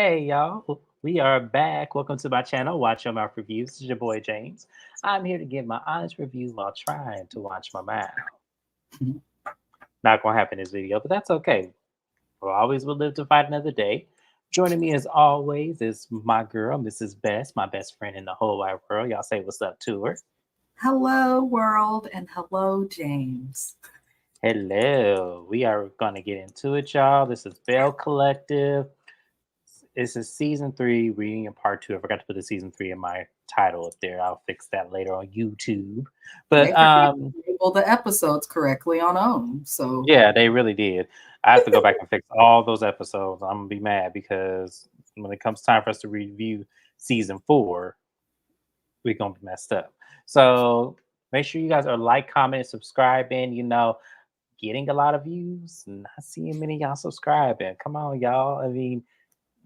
Hey y'all, we are back. Welcome to my channel, Watch Your Mouth Reviews. This is your boy James. I'm here to give my honest review while trying to watch my mouth. Not gonna happen in this video, but that's okay. We always will live to fight another day. Joining me as always is my girl, Mrs. Best, my best friend in the whole wide world. Y'all say what's up to her. Hello, world, and hello, James. Hello. We are gonna get into it, y'all. This is Belle Collective. This is season 3, reunion part 2. I forgot to put the season 3 in my title up there. I'll fix that later on YouTube. But They forget to label the episodes correctly on OWN. So yeah, they really did. I have to go back and fix all those episodes. I'm gonna be mad because when it comes time for us to review season 4, we're gonna be messed up. So make sure you guys are like, comment, subscribing. Getting a lot of views, not seeing many of y'all subscribing. Come on, y'all. I mean,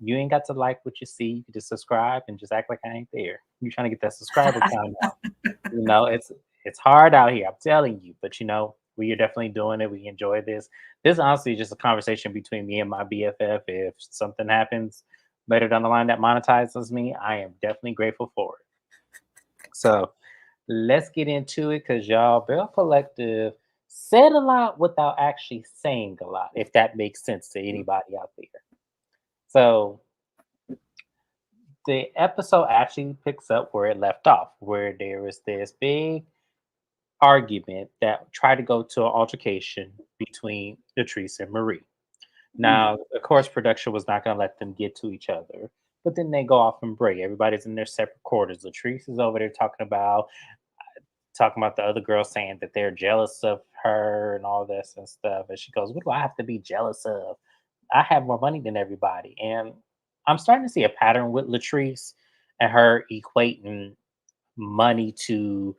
you ain't got to like what you see. You can just subscribe and just act like I ain't there. You're trying to get that subscriber count up. It's hard out here. I'm telling you. But we are definitely doing it. We enjoy this. This honestly is just a conversation between me and my BFF. If something happens later down the line that monetizes me, I am definitely grateful for it. So let's get into it because y'all, Belle Collective said a lot without actually saying a lot, if that makes sense to anybody out there. So the episode actually picks up where it left off, where there was this big argument that tried to go to an altercation between Latrice and Marie. Now, of course, production was not going to let them get to each other, but then they go off and break. Everybody's in their separate quarters. Latrice is over there talking about the other girl, saying that they're jealous of her and all this and stuff. And she goes, "What do I have to be jealous of? I have more money than everybody." And I'm starting to see a pattern with Latrice and her equating money to,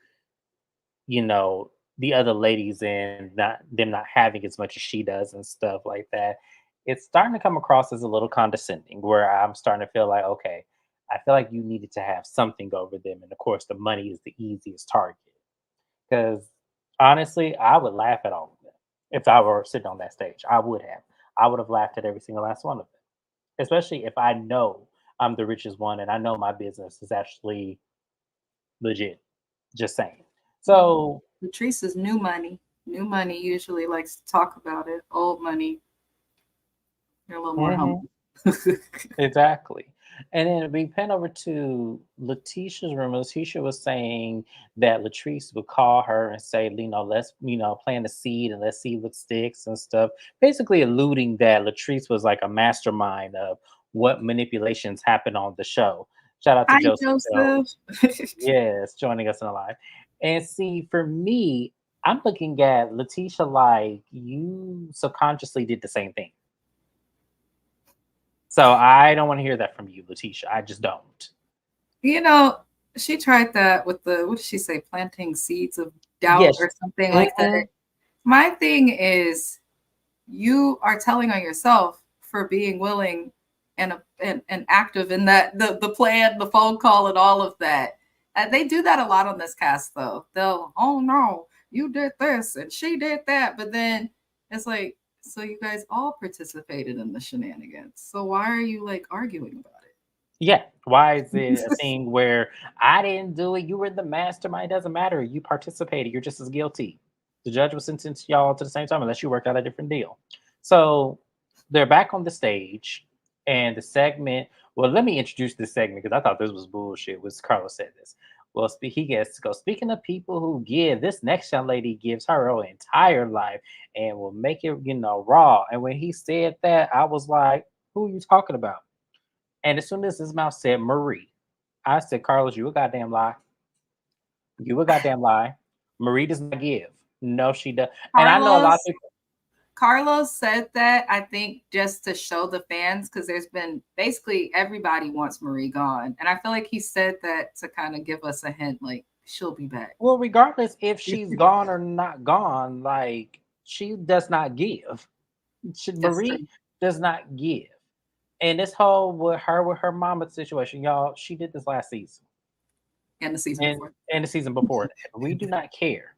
the other ladies and not having as much as she does and stuff like that. It's starting to come across as a little condescending, where I'm starting to feel like, okay, I feel like you needed to have something over them. And of course, the money is the easiest target. Because honestly, I would laugh at all of them if I were sitting on that stage. I would have. I would have laughed at every single last one of them, especially if I know I'm the richest one and I know my business is actually legit. Just saying. So Latrice is new money. New money usually likes to talk about it. Old money, they're a little more mhm, humble. exactly. And then we pan over to Letitia's room. Letitia was saying that Latrice would call her and say, let's, plant a seed and let's see what sticks and stuff. Basically alluding that Latrice was like a mastermind of what manipulations happen on the show. Shout out to Hi, Joseph Bell. Joseph. Yes, joining us in the live. And see, for me, I'm looking at Letitia like you subconsciously did the same thing. So I don't want to hear that from you, Letitia. I just don't. you know, she tried that with what did she say? Planting seeds of doubt Yes. or something like that. Mhm. My thing is, you are telling on yourself for being willing and active in that the plan, the phone call, and all of that. And they do that a lot on this cast, though. They'll, oh no, you did this and she did that, but then it's like, so you guys all participated in the shenanigans. So why are you like arguing about Yeah. Why is it a it? thing where I didn't do it? You were the mastermind. It doesn't matter. You participated. You're just as guilty. The judge was sentenced y'all to the same time unless you worked out a different deal. So they're back on the stage and the segment. Well, let me introduce this segment because I thought this was bullshit. Was Carlos said this? Well, he gets to go. Speaking of people who give, this next young lady gives her whole entire life and will make it, raw. And when he said that, I was like, who are you talking about? And as soon as his mouth said Marie, I said, Carlos, you a goddamn lie. You a goddamn lie. Marie does not give. No, she does. And I know a lot of Carlos people. Carlos said that, I think, just to show the fans, because there's been basically everybody wants Marie gone. And I feel like he said that to kind of give us a hint, like, she'll be back. Well, regardless if she's gone or not gone, like she does not give. That's Marie true. does not give. And this whole with her mama situation, y'all, she did this last season And the season and before. and the season before that. We do not care.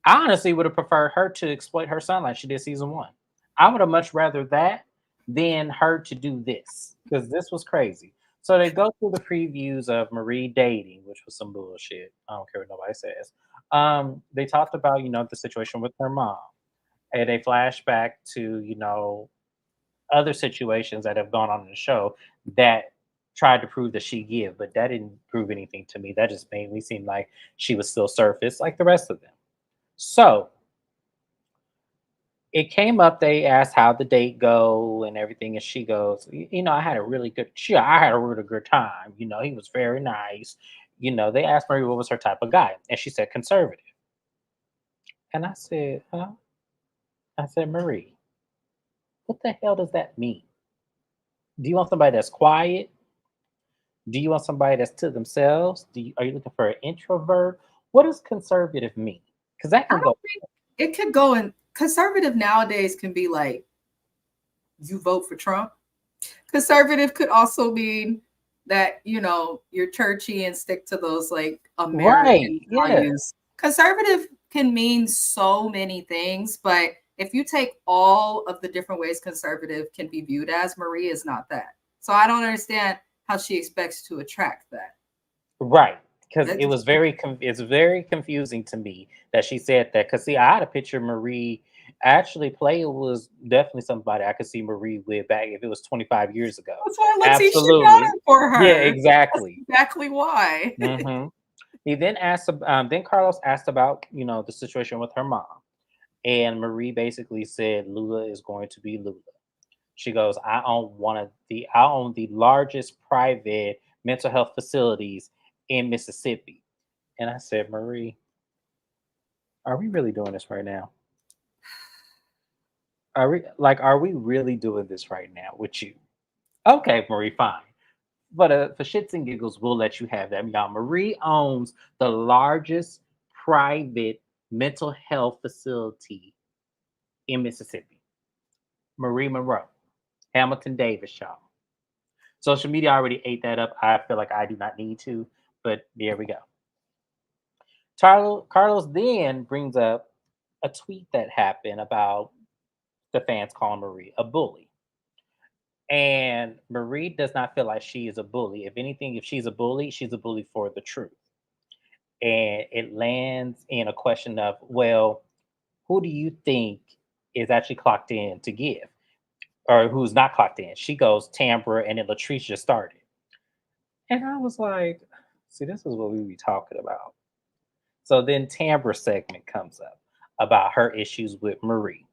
I honestly would have preferred her to exploit her son like she did season 1. I would have much rather that than her to do this because this was crazy. So they go through the previews of Marie dating, which was some bullshit. I don't care what nobody says. They talked about, the situation with her mom, and they flash back to, other situations that have gone on in the show that tried to prove that she give, but that didn't prove anything to me. That just made me seem like she was still surface like the rest of them. So it came up. They asked how the date go and everything, and she goes, I had a really good. I had a really good time. He was very nice. They asked Marie what was her type of guy, and she said conservative. And I said, huh? I said, Marie, what the hell does that mean? Do you want somebody that's quiet? Do you want somebody that's to themselves? Are you looking for an introvert? What does conservative mean? Because that I can go. don't think it could go in. Conservative nowadays can be like you vote for Trump. Conservative could also mean that you're churchy and stick to those like Right. American Yeah. values. Conservative can mean so many things, but if you take all of the different ways conservative can be viewed as, Marie is not that. So I don't understand how she expects to attract that. Right. Because That just it's very confusing to me that she said that. Because see, I had a picture of Marie actually play was definitely somebody I could see Marie with back if it was 25 years ago. that's why Latrice Absolutely. voted for Yeah, her. That's exactly. exactly why. Hmm. He then asked. Then Carlos asked about the situation with her mom, and Marie basically said Lula is going to be Lula. She goes, I own the largest private mental health facilities in Mississippi. And I said, Marie, are we really doing this right now? Are we really doing this right now with you? Okay, Marie, fine. But for shits and giggles, we'll let you have that. Y'all, Marie owns the largest private mental health facility in Mississippi. Marie Monroe, Hamilton Davis, y'all. Social media already ate that up. I feel like I do not need to, but there we go. Carlos then brings up a tweet that happened about the fans calling Marie a bully. And Marie does not feel like she is a bully. If anything, if she's a bully for the truth. And it lands in a question of, well, who do you think is actually clocked in to give? Or who's not clocked in? She goes, Tambra, and then Latrice just started. And I was like, see, this is what we be talking about. So then Tambra's segment comes up about her issues with Marie.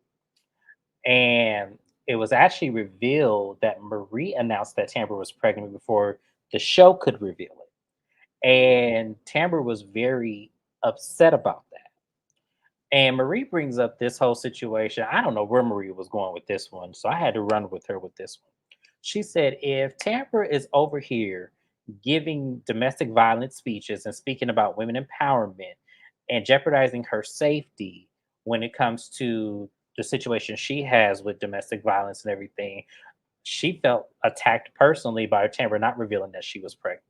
And it was actually revealed that Marie announced that Tambra was pregnant before the show could reveal it. And Tambra was very upset about that. And Marie brings up this whole situation. I don't know where Marie was going with this one, so I had to run with her with this one. She said, if Tambra is over here giving domestic violence speeches and speaking about women empowerment and jeopardizing her safety when it comes to the situation she has with domestic violence and everything, she felt attacked personally by Tambra not revealing that she was pregnant.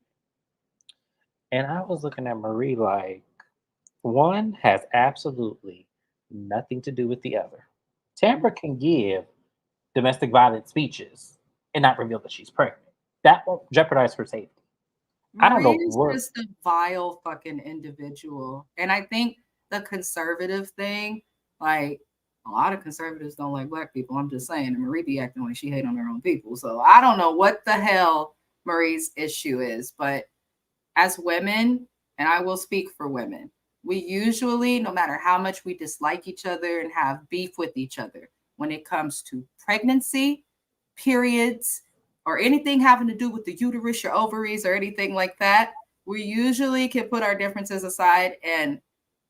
And I was looking at Marie like, one has absolutely nothing to do with the other. Tambra can give domestic violence speeches and not reveal that she's pregnant. That won't jeopardize her safety. I don't Marie know is where. just a vile fucking individual. And I think the conservative thing, like a lot of conservatives don't like black people. I'm just saying. And Marie be acting like she hate on her own people. So I don't know what the hell Marie's issue is. But as women, and I will speak for women, we usually, no matter how much we dislike each other and have beef with each other, when it comes to pregnancy, periods, or anything having to do with the uterus, your ovaries, or anything like that, we usually can put our differences aside and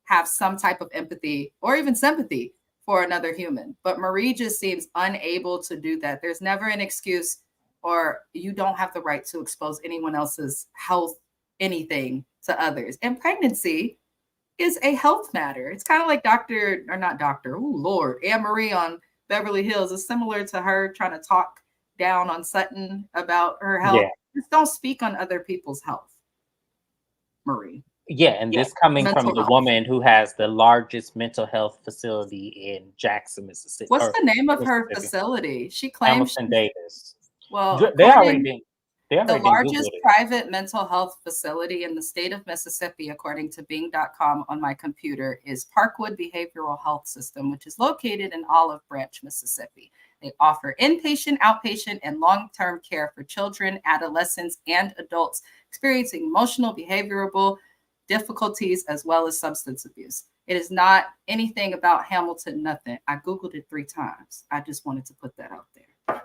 have some type of empathy or even sympathy for another human. But Marie just seems unable to do that. There's never an excuse, or you don't have the right to expose anyone else's health, anything to others. And pregnancy is a health matter. It's kind of like Dr. or not Dr. Oh Lord, Anne Marie on Beverly Hills is similar to her trying to talk down on Sutton about her health. Yeah, Just don't speak on other people's health, Marie. Yeah, and Yeah, this coming from mental the health. woman who has the largest mental health facility in Jackson, Mississippi, What's or the name of her Mississippi, facility? She claims Hamilton she's, Davis. well, They already according did. They the already did Google largest it. private mental health facility in the state of Mississippi, according to Bing.com on my computer, is Parkwood Behavioral Health System, which is located in Olive Branch, Mississippi. They offer inpatient, outpatient, and long-term care for children, adolescents, and adults experiencing emotional, behavioral difficulties, as well as substance abuse. It is not anything about Hamilton, nothing. I Googled it 3 times. I just wanted to put that out there.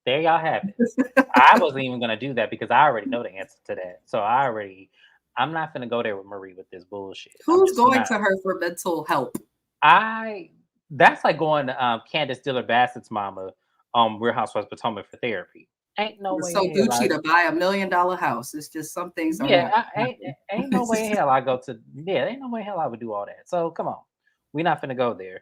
There y'all have it. I wasn't even gonna do that because I already know the answer to that. So I'm not gonna go there with Marie with this bullshit. I'm Who's just going not. to her for mental help? That's like going to Candace Diller Bassett's mama, Real Housewives of Potomac for therapy. Ain't no It's way so in hell Gucci to buy $1 million house. It's just some things are not ain't no way in hell I go to ain't no way in hell I would do all that. So come on. We're not gonna go there.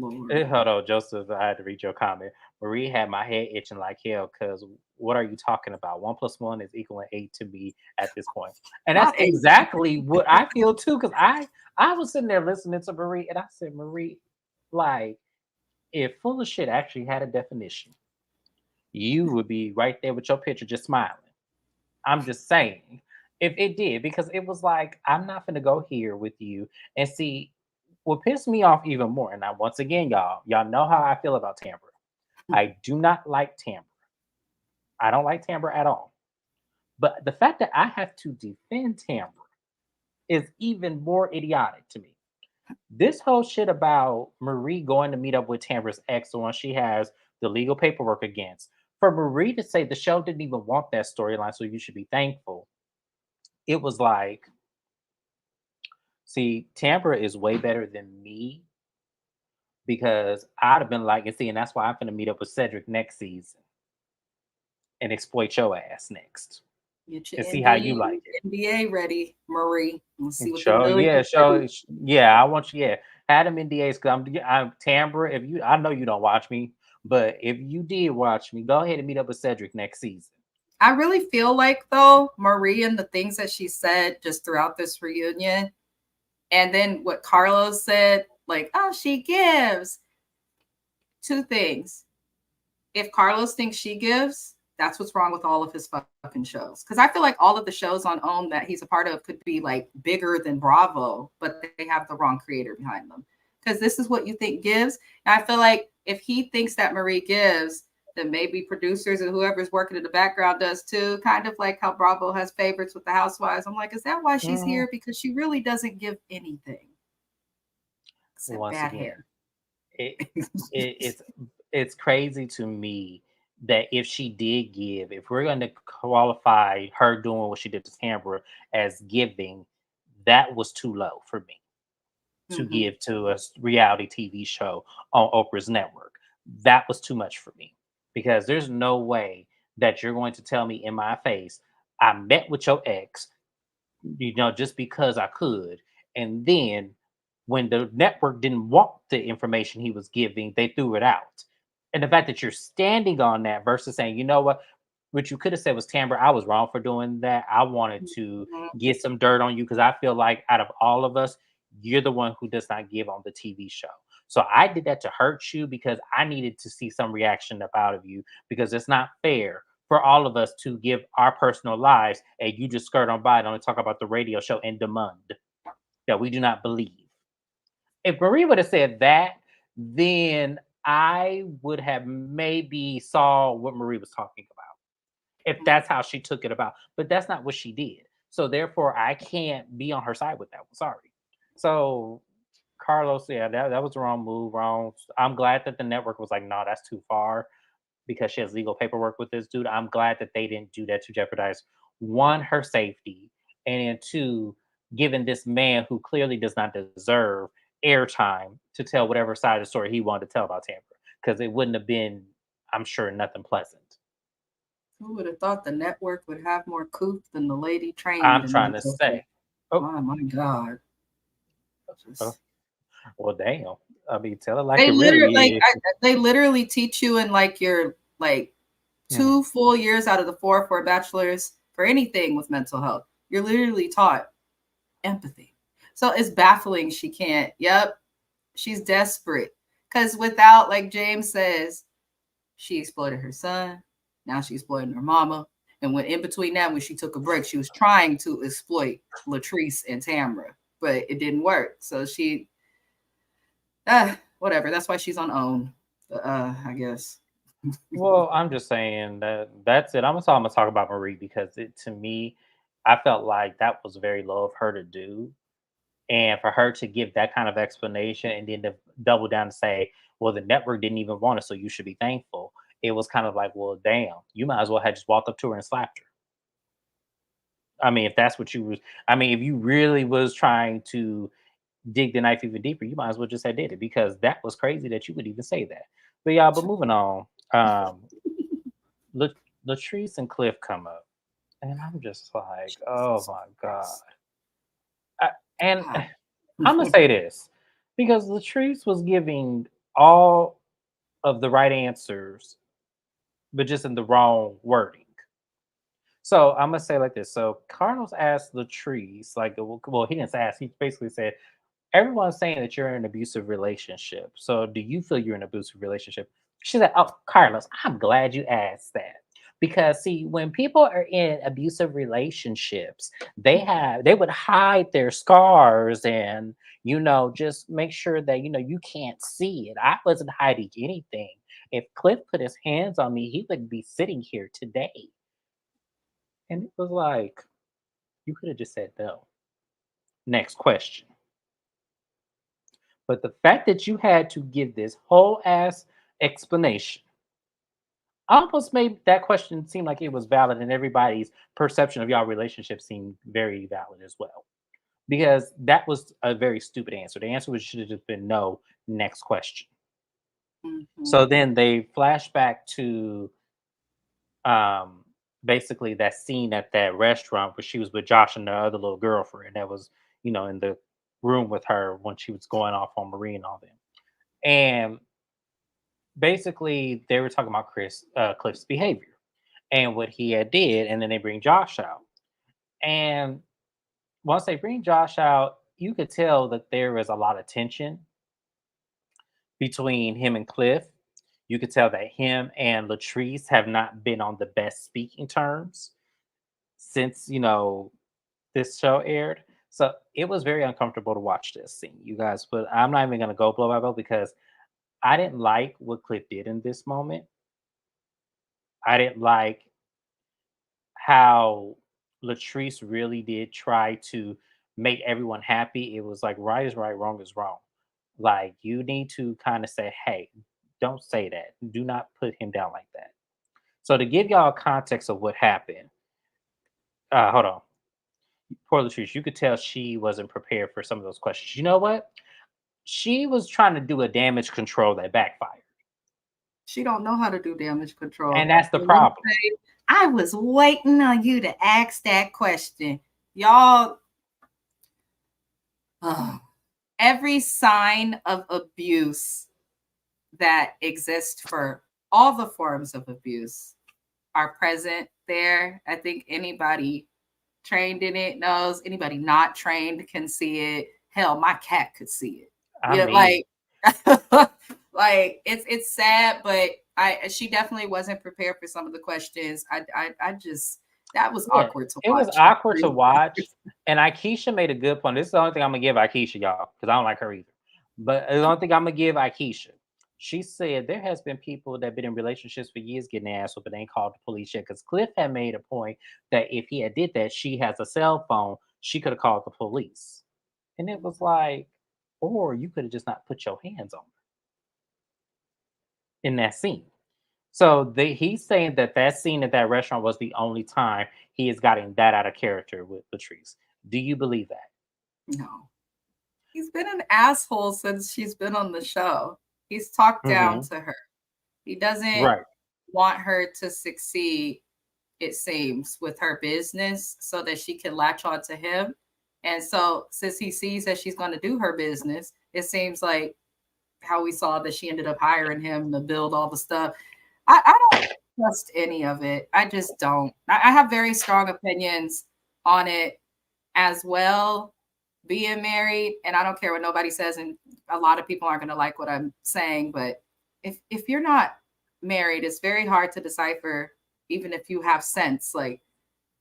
Hold on, Joseph. I had to read your comment. Marie had my head itching like hell because what are you talking about? 1 + 1 is equaling 8 to me at this point. And that's Not 8. exactly what I feel too. Because I was sitting there listening to Marie and I said, Marie, like, if full of shit actually had a definition, you would be right there with your picture just smiling. I'm just saying, if it did, because it was like, I'm not gonna go here with you and see what pissed me off even more. And now, once again, y'all know how I feel about Tambra. I do not like Tambra. I don't like Tambra at all. But the fact that I have to defend Tambra is even more idiotic to me. This whole shit about Marie going to meet up with Tambra's ex, the one she has the legal paperwork against, for Marie to say the show didn't even want that storyline, so you should be thankful. It was like, see, Tambra is way better than me because I'd have been like, and see, and that's why I'm going to meet up with Cedric next season and exploit your ass next Get your and see how you NDA, like it. NDA ready, Marie. Let's see what the Show, million yeah, do. show, yeah. I want you, yeah. Had them NDAs because I'm Tambra. If you, I know you don't watch me, but if you did watch me, go ahead and meet up with Cedric next season. I really feel like, though, Marie and the things that she said just throughout this reunion, and then what Carlos said, like, oh, she gives. 2 things. If Carlos thinks she gives, that's what's wrong with all of his fucking shows. Because I feel like all of the shows on OWN that he's a part of could be like bigger than Bravo, but they have the wrong creator behind them. Because this is what you think gives. And I feel like if he thinks that Marie gives, then maybe producers and whoever's working in the background does too. Kind of like how Bravo has favorites with the housewives. I'm like, is that why she's here? Because she really doesn't give anything. Except Once bad again, hair. It's crazy to me that if she did give, if we're going to qualify her doing what she did to Tambra as giving, that was too low for me to give to a reality TV show on Oprah's network. That was too much for me because there's no way that you're going to tell me in my face, I met with your ex, just because I could. And then when the network didn't want the information he was giving, they threw it out. And the fact that you're standing on that versus saying, you know what you could have said was, Tambra, I was wrong for doing that. I wanted to get some dirt on you because I feel like out of all of us, you're the one who does not give on the TV show. So I did that to hurt you because I needed to see some reaction up out of you because it's not fair for all of us to give our personal lives and you just skirt on by and only talk about the radio show and demand that we do not believe. If Marie would have said that, then I would have maybe saw what Marie was talking about. If that's how she took it about. But that's not what she did. So therefore I can't be on her side with that one. Sorry. So Carlos, yeah, that was the wrong move, wrong. I'm glad that the network was like, no, that's too far because she has legal paperwork with this dude. I'm glad that they didn't do that to jeopardize, one, her safety, and then two, giving this man who clearly does not deserve airtime to tell whatever side of the story he wanted to tell about Tampa, because it wouldn't have been, I'm sure, nothing pleasant. Who would have thought the network would have more couth than the lady trained I'm in trying to mental health? say. Oh, my God. well, damn. I mean, tell it like They it literally really is. they literally teach you in like your like 2 full years out of the 4 for a bachelor's for anything with mental health. You're literally taught empathy. So it's baffling she can't. Yep, she's desperate. Because without, like James says, she exploited her son. Now she's exploiting her mama. And when in between that, when she took a break, she was trying to exploit Latrice and Tambra, but it didn't work. So she, whatever. That's why she's on OWN, I guess. Well, I'm just saying that's it. I'm gonna talk about Marie because to me, I felt like that was very low of her to do, and for her to give that kind of explanation and then to double down and say, "Well, the network didn't even want it, so you should be thankful." It was kind of like, "Well, damn, you might as well have just walked up to her and slapped her." I mean, if that's what you was, I mean, if you really was trying to dig the knife even deeper, you might as well just have did it because that was crazy that you would even say that. But yeah, but moving on. La- Latrice and Cliff come up, and I'm just like, oh my god. I, and I'm gonna say this because Latrice was giving all of the right answers, but just in the wrong wording. So I'm gonna say like this. So Carlos asked Latrice, like, well, he didn't ask. He basically said, everyone's saying that you're in an abusive relationship. So do you feel you're in an abusive relationship? She said, oh, Carlos, I'm glad you asked that. Because see, when people are in abusive relationships, they would hide their scars and just make sure that you can't see it. I wasn't hiding anything. If Cliff put his hands on me, he would be sitting here today. And it was like, you could have just said no. Next question. But the fact that you had to give this whole ass explanation almost made that question seem like it was valid, and everybody's perception of y'all relationship seemed very valid as well. Because that was a very stupid answer. The answer should have just been no, next question. Mhm. So then they flash back to um basically that scene at that restaurant where she was with Josh and the other little girlfriend that was, in the room with her when she was going off on Marie and all them. And basically they were talking about Cliff's behavior and what he had did, and then they bring Josh out. And once they bring Josh out, you could tell that there was a lot of tension between him and Cliff. You could tell that him and Latrice have not been on the best speaking terms since this show aired. So it was very uncomfortable to watch this scene, you guys. But I'm not even gonna go blow by blow because I didn't like what Cliff did in this moment. I didn't like how Latrice really did try to make everyone happy. It was like right is right, wrong is wrong. Like you need to kind of say, hey, don't say that. Do not put him down like that. So to give y'all context of what happened, hold on. Poor Latrice, you could tell she wasn't prepared for some of those questions. You know what? She was trying to do a damage control that backfired. She don't know how to do damage control. And that's the And let me problem. say, I was waiting on you to ask that question. Y'all, every sign of abuse that exists for all the forms of abuse are present there. I think anybody trained in it knows. Anybody not trained can see it. Hell, my cat could see it. I Yeah, mean, like it's sad, but she definitely wasn't prepared for some of the questions. I just that was yeah, awkward to it was watch. awkward to watch. And Aikisha made a good point. This is the only thing I'm gonna give Aikisha, y'all, because I don't like her either. But the only thing I'm gonna give Aikisha, she said there has been people that been in relationships for years getting their ass whooped, but they ain't called the police yet. Because Cliff had made a point that if he had did that, she has a cell phone, she could have called the police. And it was like, or you could have just not put your hands on her in that scene. So he's saying that scene at that restaurant was the only time he has gotten that out of character with Latrice. Do you believe that? No. He's been an asshole since she's been on the show. He's talked down Hmm. to her. He doesn't Right. want her to succeed, it seems, with her business so that she can latch on to him. And so, since he sees that she's going to do her business, it seems like how we saw that she ended up hiring him to build all the stuff. I don't trust any of it. I just don't. I have very strong opinions on it. as well being married, and I don't care what nobody says, and a lot of people aren't going to like what I'm saying, but if you're not married, it's very hard to decipher, even if you have sense, like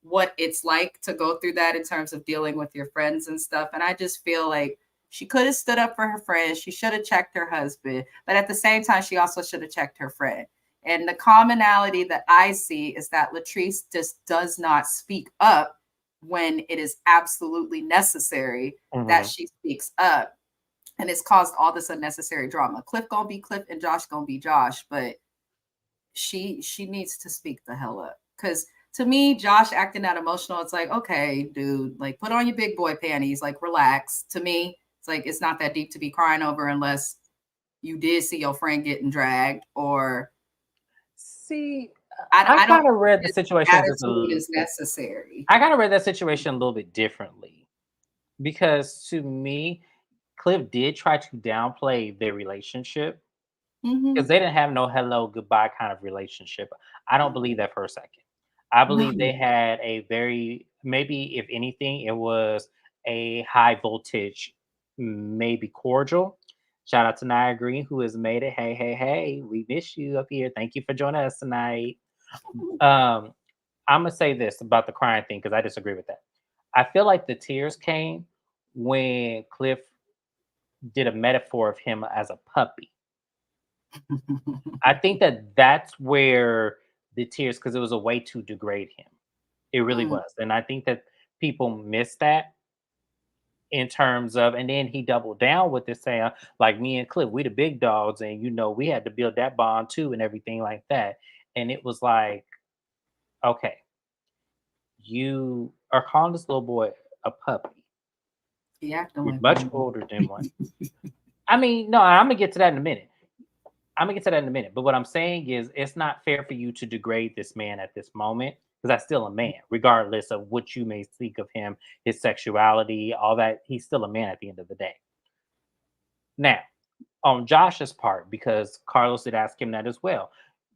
what it's like to go through that in terms of dealing with your friends and stuff. And I just feel like she could have stood up for her friend. She should have checked her husband, but at the same time, she also should have checked her friend. And the commonality that I see is that Latrice just does not speak up when it is absolutely necessary that she speaks up. And it's caused all this unnecessary drama. Cliff gonna be Cliff and Josh gonna be Josh, but she needs to speak the hell up. Because to me, Josh acting that emotional, it's like, okay, dude, like put on your big boy panties, like relax. To me, it's like it's not that deep to be crying over unless you did see your friend getting dragged or see. I don't kind of read the situation is necessary. I kind of read that situation a little bit differently because to me, Cliff did try to downplay their relationship because they didn't have no hello goodbye kind of relationship. I don't believe that for a second. I believe they had a very, maybe if anything, it was a high voltage, maybe cordial. Shout out to Nia Green who has made it. Hey, hey, hey, we miss you up here. Thank you for joining us tonight. I'm gonna say this about the crying thing because I disagree with that. I feel like the tears came when Cliff did a metaphor of him as a puppy. I think that that's where the tears, because it was a way to degrade him. It really was, and I think that people miss that in terms of. And then he doubled down with this saying, like me and Cliff, we the big dogs, and we had to build that bond too, and everything like that. And it was like, okay, you are calling this little boy a puppy. Yeah, You're much older than one. I mean, no, I'm gonna get to that in a minute. But what I'm saying is, it's not fair for you to degrade this man at this moment because that's still a man, regardless of what you may think of him, his sexuality, all that. He's still a man at the end of the day. Now, on Josh's part, because Carlos did ask him that as well,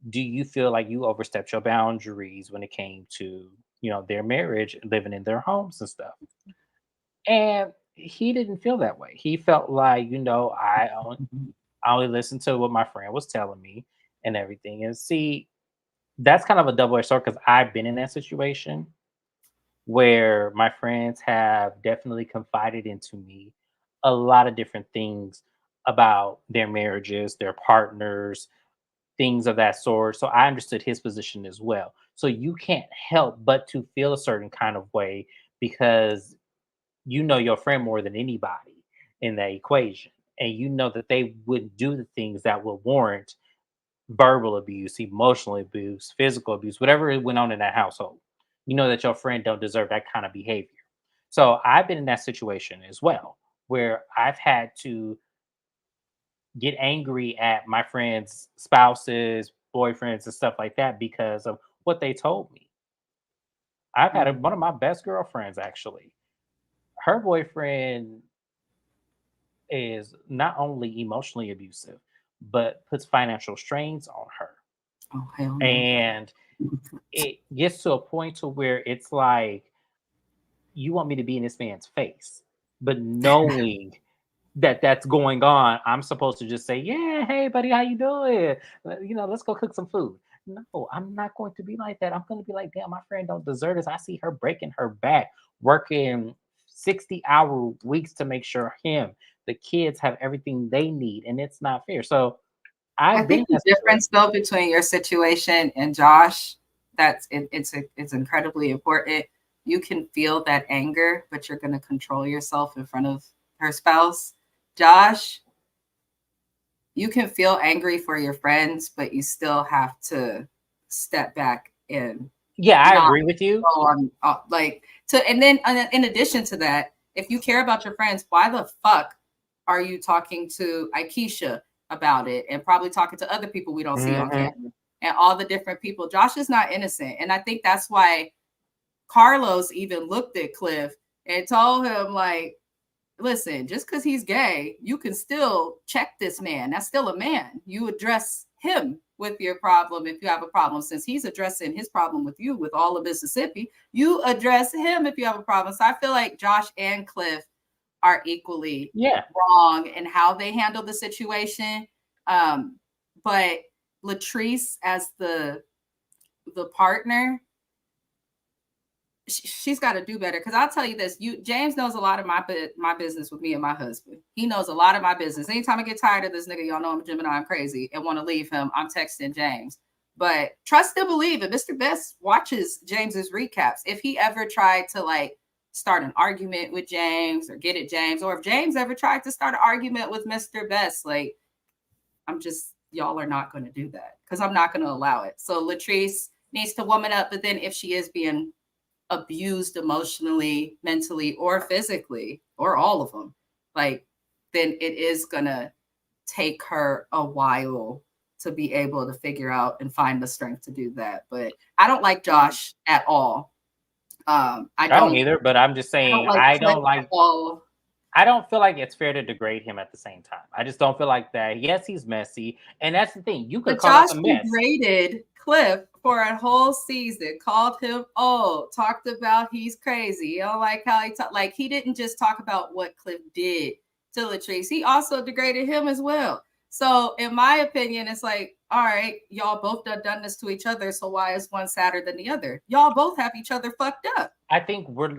do you feel like you overstepped your boundaries when it came to, their marriage, living in their homes and stuff? And he didn't feel that way. He felt like, I only listened to what my friend was telling me and everything. And see, that's kind of a double-edged sword because I've been in that situation where my friends have definitely confided into me a lot of different things about their marriages, their partners, things of that sort. So I understood his position as well. So you can't help but to feel a certain kind of way because you know your friend more than anybody in that equation. And you know that they would do the things that would warrant verbal abuse, emotional abuse, physical abuse, whatever went on in that household. You know that your friend don't deserve that kind of behavior. So I've been in that situation as well, where I've had to get angry at my friends' spouses, boyfriends, and stuff like that because of what they told me. I've had one of my best girlfriends actually. Her boyfriend is not only emotionally abusive, but puts financial strains on her. Oh, hell no. And it gets to a point to where it's like, you want me to be in this man's face, but knowing that that's going on, I'm supposed to just say, yeah, hey buddy, how you doing? Let's go cook some food. No, I'm not going to be like that. I'm going to be like, damn, my friend don't deserve this. I see her breaking her back, working 60-hour weeks to make sure the kids have everything they need, and it's not fair. So I think the difference though between your situation and Josh, it's incredibly important. You can feel that anger, but you're going to control yourself in front of her spouse. Josh, you can feel angry for your friends, but you still have to step back and I agree with you. And then in addition to that, if you care about your friends, why the fuck are you talking to Aikisha about it and probably talking to other people we don't see on camera and all the different people? Josh is not innocent. And I think that's why Carlos even looked at Cliff and told him, like, listen, just because he's gay, you can still check this man. That's still a man. You address him with your problem if you have a problem. Since he's addressing his problem with you with all of Mississippi, you address him if you have a problem. So I feel like Josh and Cliff are equally wrong in how they handle the situation. But Latrice as the partner, she's got to do better. Because I'll tell you this, James knows a lot of my business with me and my husband. He knows a lot of my business. Anytime I get tired of this nigga, y'all know I'm a Gemini, I'm crazy, and want to leave him, I'm texting James. But trust and believe it, Mr. Best watches James's recaps. If he ever tried to like start an argument with James or get at James, or if James ever tried to start an argument with Mr. Best, like, y'all are not going to do that because I'm not going to allow it. So Latrice needs to woman up, but then if she is being abused emotionally, mentally, or physically, or all of them, like, then it is gonna take her a while to be able to figure out and find the strength to do that. But I don't like Josh at all. I don't either, but I'm just saying I don't feel like it's fair to degrade him at the same time. I just don't feel like that. Yes, he's messy, and that's the thing. You could call him a mess. Degraded Cliff for a whole season, called him old, talked about he's crazy. You know, like how he talked. Like, he didn't just talk about what Cliff did to Latrice. He also degraded him as well. So in my opinion, it's like, all right, y'all both done this to each other. So why is one sadder than the other? Y'all both have each other fucked up. I think we're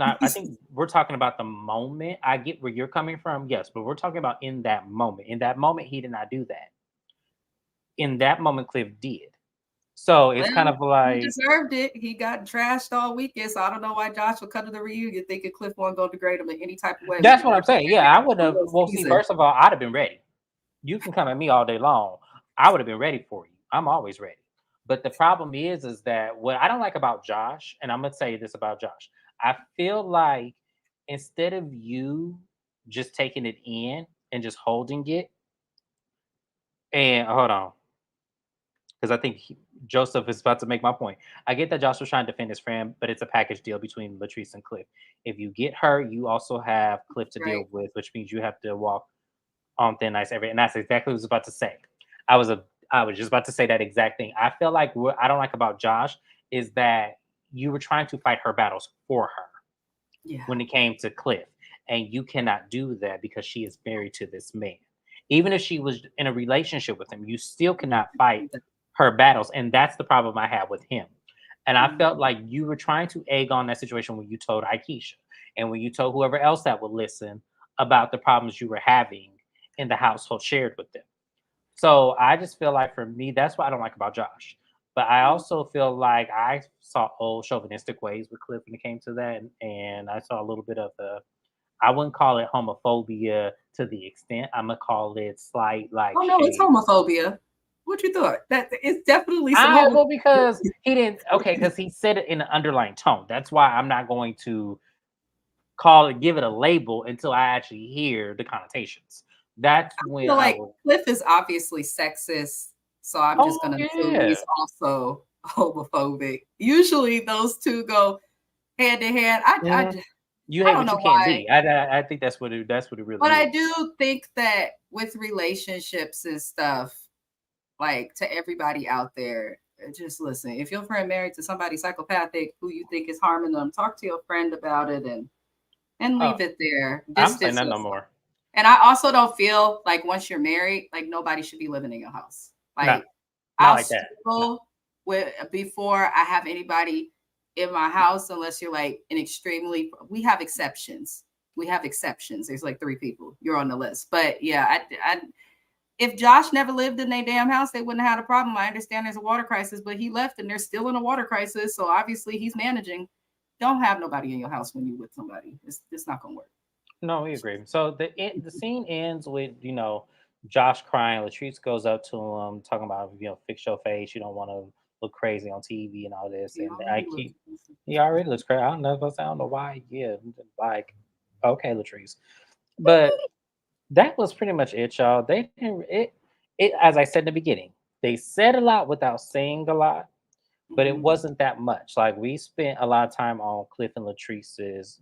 talking about the moment. I get where you're coming from, yes, but we're talking about in that moment. In that moment, he did not do that. In that moment, Cliff did. So it's kind of like he deserved it. He got trashed all weekend. So I don't know why Josh would come to the reunion thinking Cliff wasn't going to degrade him in any type of way. That's what I'm saying. Yeah, I would have. Well, see, first of all, I'd have been ready. You can come at me all day long. I would have been ready for you. I'm always ready. But the problem is that what I don't like about Josh, and I'm gonna say this about Josh, I feel like instead of you just taking it in and just holding it, and hold on, because I think Joseph is about to make my point. I get that Josh was trying to defend his friend, but it's a package deal between Latrice and Cliff. If you get her, you also have Cliff to deal with, which means you have to walk on thin ice and that's exactly what I was about to say. I was just about to say that exact thing. I feel like what I don't like about Josh is that you were trying to fight her battles for her when it came to Cliff, and you cannot do that because she is married to this man. Even if she was in a relationship with him, you still cannot fight her battles, and that's the problem I have with him. And I felt like you were trying to egg on that situation when you told Aikisha and when you told whoever else that would listen about the problems you were having in the household shared with them. So I just feel like for me, that's what I don't like about Josh. But I also feel like I saw old chauvinistic ways with Cliff when it came to that. And I saw a little bit of I wouldn't call it homophobia to the extent. I'm going to call it slight like. Oh, no, it's homophobia. What you thought? That it's definitely some well, because he didn't. Okay, because he said it in an underlying tone. That's why I'm not going to give it a label until I actually hear the connotations. That's when I feel like Cliff is obviously sexist, so I'm just gonna assume he's also homophobic. Usually those two go hand in hand. You hate what you can't be. I think that's what it really but is. I do think that with relationships and stuff, like, to everybody out there, just listen. If your friend married to somebody psychopathic who you think is harming them, talk to your friend about it and leave it there. I'm saying that no more. And I also don't feel like once you're married, like nobody should be living in your house. Like, I'll like struggle with before I have anybody in my house, unless you're like we have exceptions. There's like 3 people. You're on the list. But yeah, if Josh never lived in their damn house, they wouldn't have had a problem. I understand there's a water crisis, but he left and they're still in a water crisis. So obviously he's managing. Don't have nobody in your house when you're with somebody. It's not gonna work. No, we agree. So the scene ends with, Josh crying. Latrice goes up to him, talking about, fix your face. You don't want to look crazy on TV and all this. And he already looks crazy. I don't know why. Yeah, like, okay, Latrice. But that was pretty much it, y'all. They didn't it as I said in the beginning, they said a lot without saying a lot, but it wasn't that much. Like, we spent a lot of time on Cliff and Latrice's,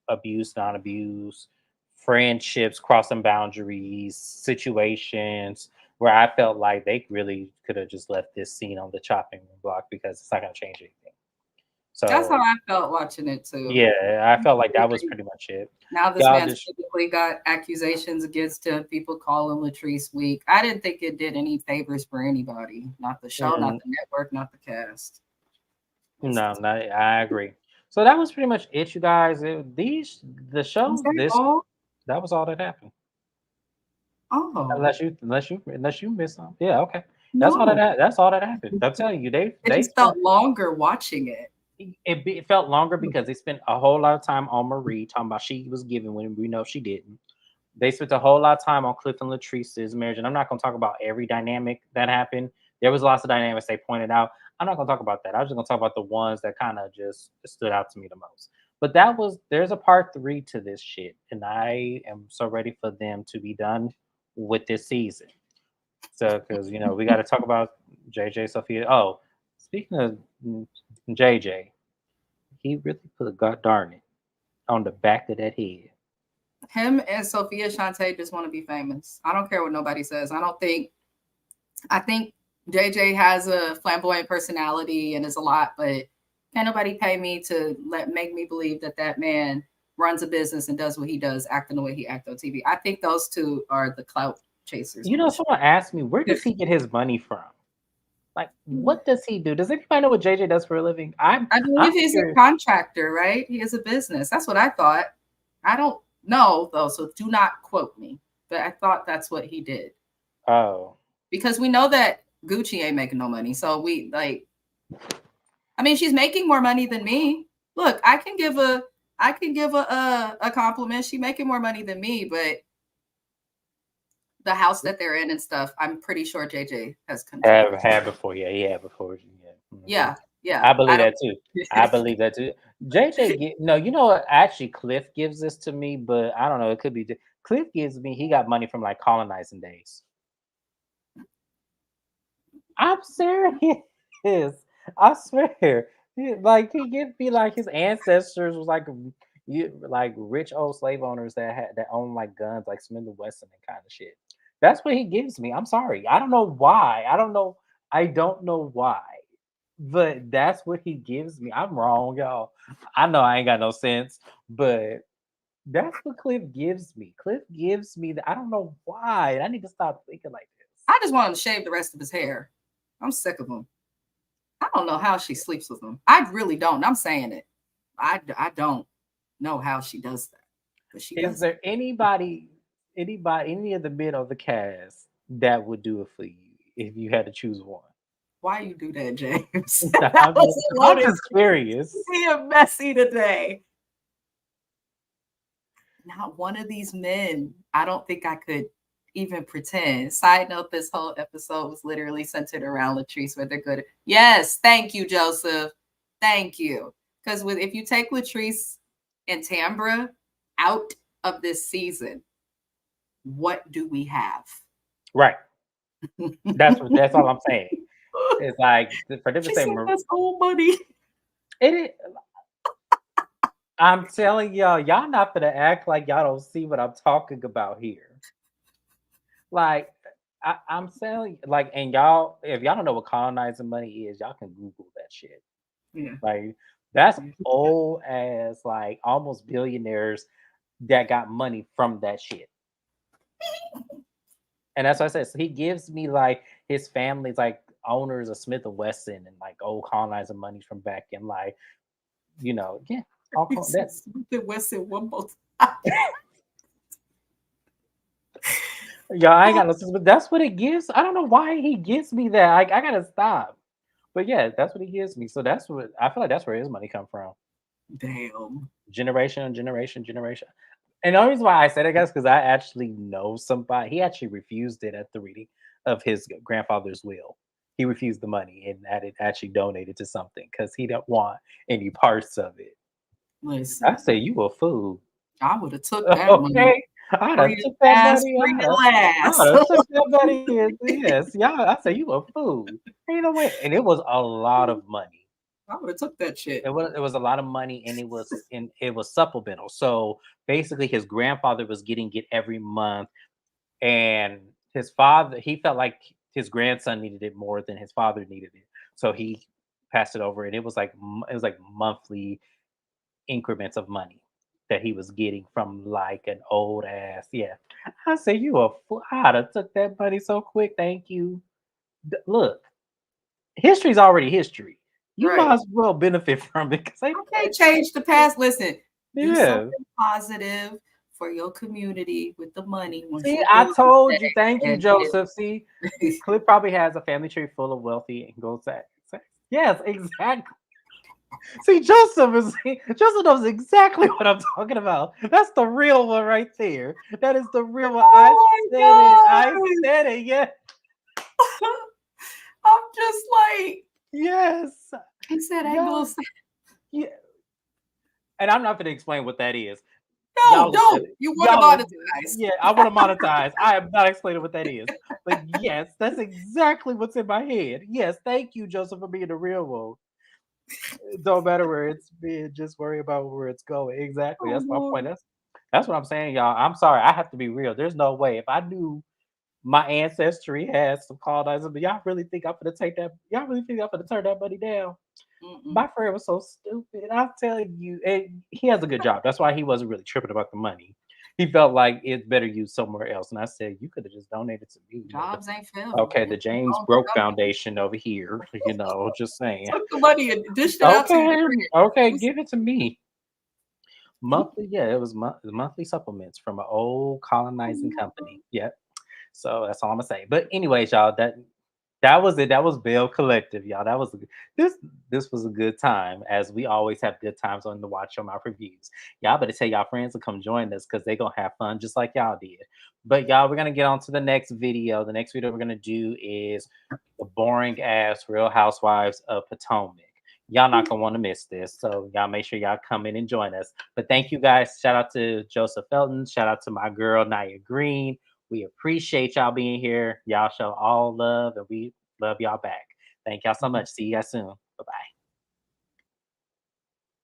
abuse, non-abuse, friendships, crossing boundaries, situations where I felt like they really could have just left this scene on the chopping block because it's not going to change anything. That's how So I felt watching it too. yeah, I felt like that was pretty much it. Now this Y'all man's just typically got accusations against him. People call him Latrice weak. I didn't think it did any favors for anybody. Not the show, not the network, not the cast. no, I agree. So that was pretty much it, you guys. The Is show that all? that was all that happened. Oh Unless you missed something. Yeah, okay. no. That's all that happened. I'm telling you, It they just spent felt longer watching it. it felt longer because they spent a whole lot of time on Marie talking about she was giving when we know she didn't. They spent a whole lot of time on Cliff and Latrice's marriage, and I'm not going to talk about every dynamic that happened. There was lots of dynamics they pointed out. I'm not going to talk about that. I was just going to talk about the ones that kind of just stood out to me the most. But there's a part 3 to this shit, and I am so ready for them to be done with this season. So, because we got to talk about JJ Sophia. Oh, speaking of JJ, he really put God darn it on the back of that head. Him and Sophia Shante just want to be famous. I don't care what nobody says. I think JJ has a flamboyant personality and is a lot, but can't nobody pay me to make me believe that man runs a business and does what he does, acting the way he acts on TV. I think those two are the clout chasers. Someone asked me, where does he get his money from? Like, what does he do? Does anybody know what JJ does for a living? I believe he's a contractor, right? He has a business. That's what I thought. I don't know though, so do not quote me. But I thought that's what he did. Oh. Because we know that Gucci ain't making no money. So she's making more money than me. Look, I can give a compliment. She's making more money than me, but the house that they're in and stuff, I'm pretty sure JJ has had before. Yeah, he had before. Yeah. I believe that too. I believe that too. JJ, actually, Cliff gives this to me, but I don't know. It could be Cliff gives me. He got money from like colonizing days. I'm serious. I swear. He gives me like his ancestors was like rich old slave owners that own like guns, like Smith and Wesson and kind of shit. That's what he gives me. I'm sorry. I don't know why. I don't know why. But that's what he gives me. I'm wrong, y'all. I know I ain't got no sense, but that's what Cliff gives me. Cliff gives me I don't know why. I need to stop thinking like this. I just want him to shave the rest of his hair. I'm sick of him. I don't know how she sleeps with him. I really don't. I'm saying it. I don't know how she does that. But she Is there anybody, any of the men of the cast that would do it for you if you had to choose one? Why you do that, James? I'm just curious. We are messy today. Not one of these men. I don't think I could even pretend. Side note, this whole episode was literally centered around Latrice, where they're good. Yes, thank you, Joseph. Thank you. Because if you take Latrice and Tambra out of this season, what do we have? Right. That's all I'm saying. It's like for them to say that's old money. It is. I'm telling y'all not gonna act like y'all don't see what I'm talking about here. Like I'm saying, and y'all, if y'all don't know what colonizing money is, y'all can Google that shit. Yeah. Like that's old as like almost billionaires that got money from that shit. And that's what I said. So he gives me like his family's like owners of Smith and Wesson and like old colonizer money from back in like, yeah. Smith and Wesson one more time. Yeah, I ain't got no sense, but that's what it gives. I don't know why he gives me that. I gotta stop. But yeah, that's what he gives me. So that's what I feel like. That's where his money come from. Damn. Generation. And the only reason why I said it, guys, because I actually know somebody. He actually refused it at the reading of his grandfather's will. He refused the money and had it actually donated to something because he didn't want any parts of it. Listen, I say you a fool. I would have took that money. I'd have took that money. Yes, yeah. I say you a fool. Ain't no way. And it was a lot of money. I would have took that shit. It was a lot of money, and it was supplemental. So basically, his grandfather was getting it every month, and his father, he felt like his grandson needed it more than his father needed it. So he passed it over, and it was like it was like monthly increments of money that he was getting from like an old ass. Yeah, I say you a fool. I'd have took that money so quick. Thank you. Look, history's already history. You might Right. as well benefit from it because Okay, change the past. Listen, do yeah. something positive for your community with the money. Once See, you I do told that, you. Thank you, and Joseph. See, Cliff probably has a family tree full of wealthy and gold sacks. Yes, exactly. See, Joseph knows exactly what I'm talking about. That's the real one right there. That is the real one. I oh said it. I my said it. Yeah. god, I'm just like, Yes. he said Yeah. Anglo. Yeah. And I'm not going to explain what that is. No, Y'all look at don't. it. You want to Y'all look. monetize. Yeah, I want to monetize. I am not explaining what that is. But yes, that's exactly what's in my head. Yes, thank you, Joseph, for being the real one. It don't matter where it's being, just worry about where it's going. Exactly. Oh That's my Lord. point. That's what I'm saying, y'all. I'm sorry. I have to be real. There's no way. If I knew my ancestry has some colonizers, but y'all really think I'm gonna take that? Y'all really think I'm gonna turn that money down? Mm-mm. My friend was so stupid. I'm telling you, and he has a good job. That's why he wasn't really tripping about the money. He felt like it's better used somewhere else. And I said, you could have just donated to me. Jobs ain't Okay, failure. the James Belong to Broke government. Foundation over here. Just saying. Took the money and dished it out to your Okay, okay, friends. give it to me. Monthly, yeah, it was monthly supplements from an old colonizing company. Yeah, so that's all I'm gonna say. But anyways, y'all, that was it. That was Belle Collective, y'all. This this was a good time, as we always have good times on the Watch Your Mouth reviews. Y'all better tell y'all friends to come join us because they're gonna have fun just like y'all did. But y'all, we're gonna get on to the next video. The next video we're gonna do is the boring ass Real Housewives of Potomac. Y'all not gonna want to miss this. So y'all make sure y'all come in and join us. But thank you guys. Shout out to Joseph Felton. Shout out to my girl Naya Green. We appreciate y'all being here. Y'all show all love, and we love y'all back. Thank y'all so much. See you guys soon. Bye bye.